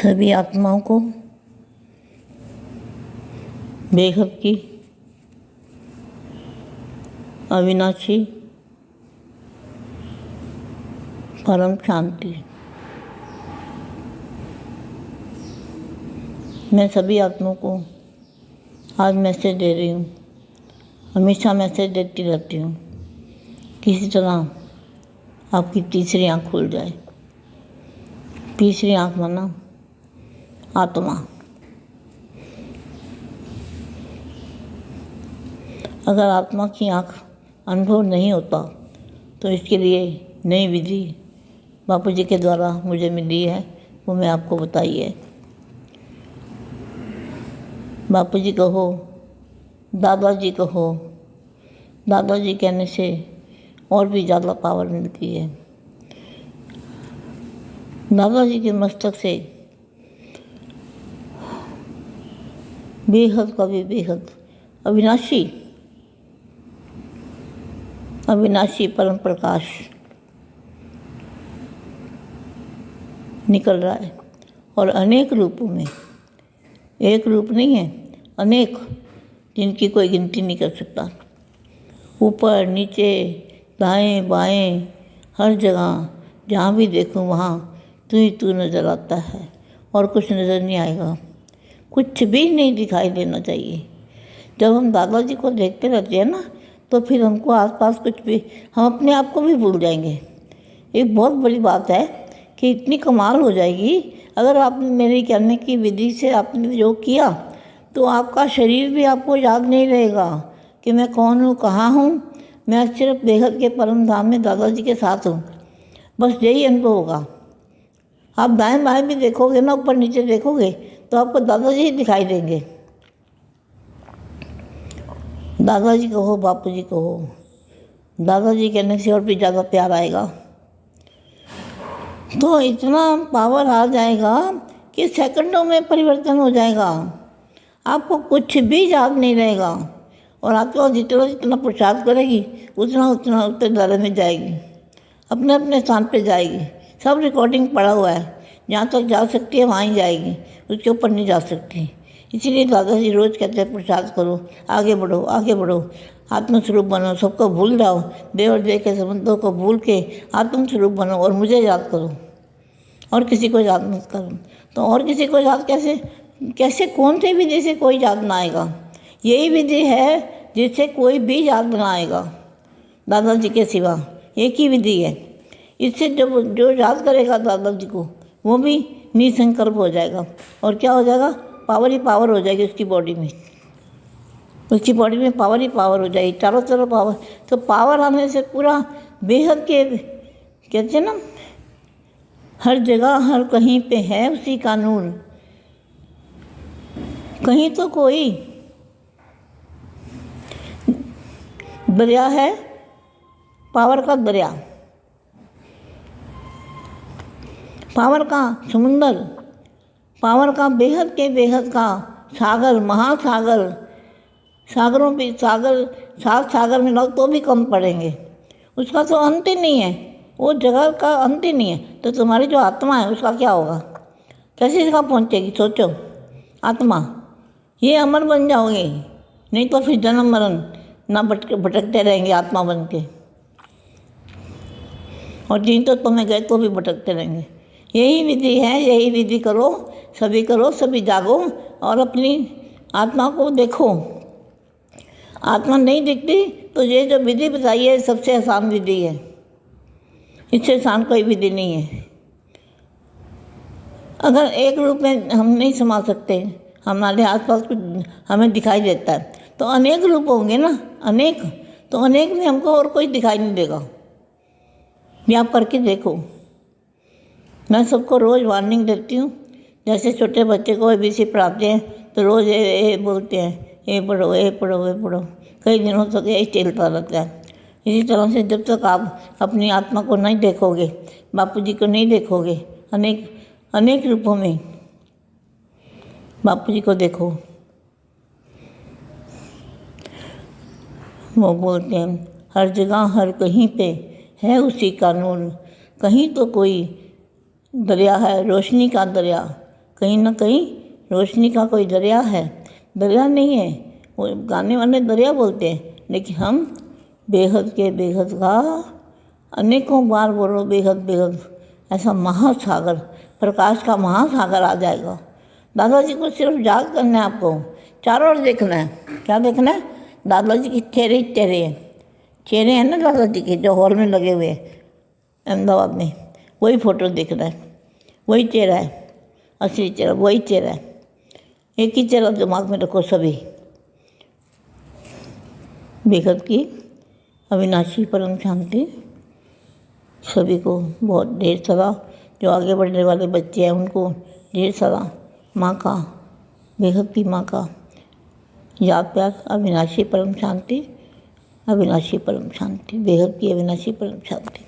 सभी आत्माओं को बेहद की अविनाशी परम शांति। मैं सभी आत्माओं को आज मैसेज दे रही हूँ। हमेशा मैसेज देती रहती हूँ। किसी तरह आपकी तीसरी आँख खुल जाए। तीसरी आँख माना आत्मा। अगर आत्मा की आँख अनुभव नहीं होता तो इसके लिए नई विधि बापू जी के द्वारा मुझे मिली है, वो मैं आपको बताई है। बापू जी कहो, दादाजी कहो, दादाजी कहने से और भी ज़्यादा पावर मिलती है। दादाजी के मस्तक से बेहद का भी बेहद अविनाशी परम प्रकाश निकल रहा है और अनेक रूपों में, एक रूप नहीं है, अनेक, जिनकी कोई गिनती नहीं कर सकता। ऊपर नीचे दाएं बाएं हर जगह जहाँ भी देखूं वहाँ तू ही तू नज़र आता है और कुछ नज़र नहीं आएगा। कुछ भी नहीं दिखाई देना चाहिए। जब हम दादाजी को देखते रहते हैं ना, तो फिर हमको आसपास कुछ भी, हम अपने आप को भी भूल जाएंगे। एक बहुत बड़ी बात है कि इतनी कमाल हो जाएगी अगर आपने मेरे कहने की विधि से आपने जो किया तो आपका शरीर भी आपको याद नहीं रहेगा कि मैं कौन हूँ, कहाँ हूँ। मैं सिर्फ बेहद के परम धाम में दादाजी के साथ हूँ। बस यही अनुभव होगा। आप दाएं बाएं भी देखोगे ना, ऊपर नीचे देखोगे तो आपको दादाजी ही दिखाई देंगे। दादाजी कहो, बापू जी कहो, दादाजी कहने से और भी ज़्यादा प्यार आएगा। तो इतना पावर आ जाएगा कि सेकंडों में परिवर्तन हो जाएगा। आपको कुछ भी याद नहीं रहेगा और आपको जितना जितना प्रसाद करेगी उतना उतना उत्तरदायित्व में जाएगी, अपने अपने स्थान पे जाएगी। सब रिकॉर्डिंग पड़ा हुआ है, जहाँ तक जा सकती है वहाँ ही जाएगी, उसके ऊपर नहीं जा सकती। इसीलिए दादाजी रोज़ कहते हैं प्रसाद करो, आगे बढ़ो, आगे बढ़ो, आत्मस्वरूप बनो, सबको भूल जाओ, देव और देव के संबंधों को भूल के आत्मस्वरूप बनो और मुझे याद करो और किसी को याद मत करो। तो और किसी को याद कैसे कौन सी विधि से कोई याद ना आएगा? यही विधि है जिससे कोई भी याद ना आएगा, दादाजी के सिवा एक ही विधि है। इससे जो याद करेगा दादाजी को वो भी निसंकल्प हो जाएगा। और क्या हो जाएगा? पावर ही पावर हो जाएगी उसकी बॉडी में। उसकी बॉडी में पावर ही पावर हो जाएगी, चारों तरफ पावर। तो पावर आने से पूरा बेहद के कहते हैं ना, हर जगह हर कहीं पे है उसी का नूर। कहीं तो कोई दरिया है, पावर का दरिया, पावर का समुंदर, पावर का बेहद के बेहद का सागर, महासागर। सागरों पे सागर, 7 सागर मिलाओ तो भी कम पड़ेंगे। उसका तो अंत ही नहीं है, वो जगह का अंत ही नहीं है। तो तुम्हारी जो आत्मा है उसका क्या होगा? कैसे इसका पहुँचेगी? सोचो। आत्मा ये अमर बन जाओगे, नहीं तो फिर जन्म मरण ना भटकते रहेंगे आत्मा बन के। और जिन तो तुम्हें गए तो भी भटकते रहेंगे। यही विधि है, यही विधि करो, सभी जागो और अपनी आत्मा को देखो। आत्मा नहीं दिखती तो ये जो विधि बताई है सबसे आसान विधि है। इससे आसान कोई विधि नहीं है। अगर एक रूप में हम नहीं समा सकते, हमारे आसपास कुछ हमें दिखाई देता है, तो अनेक रूप होंगे ना, अनेक। तो अनेक में हमको और कोई दिखाई नहीं देगा। ये आप करके देखो। मैं सबको रोज़ वार्निंग देती हूँ। जैसे छोटे बच्चे को ABC पढ़ाते हैं तो रोज़ ए बोलते हैं, ए पढ़ो, ए पढ़ो, ए पढ़ो। कई दिनों तक यही चलता रहता है। इसी तरह से जब तक आप अपनी आत्मा को नहीं देखोगे, बापू जी को नहीं देखोगे, अनेक रूपों में बापू जी को देखो। वो बोलते हैं हर जगह हर कहीं पे है उसी का नूर। कहीं तो कोई दरिया है, रोशनी का दरिया, कहीं ना कहीं रोशनी का कोई दरिया है। दरिया नहीं है, वो गाने वाले दरिया बोलते हैं, लेकिन हम बेहद के बेहद का अनेकों बार बोलो बेहद बेहद, ऐसा महासागर, प्रकाश का महासागर आ जाएगा। दादाजी को सिर्फ याद करना है, आपको चारों ओर देखना है। क्या देखना है? दादाजी के चेहरे चेहरे हैं ना दादाजी के, जो हॉल में लगे हुए हैं अहमदाबाद में, वही फ़ोटो देखना है। वही चेहरा है, असली चेहरा वही चेहरा है। एक ही चेहरा दिमाग में रखो सभी। बेहद की अविनाशी परम शांति सभी को बहुत ढेर सारा, जो आगे बढ़ने वाले बच्चे हैं उनको ढेर सारा माँ का, बेहद की माँ का याद प्यार। अविनाशी परम शांति, अविनाशी परम शांति, बेहद की अविनाशी परम शांति।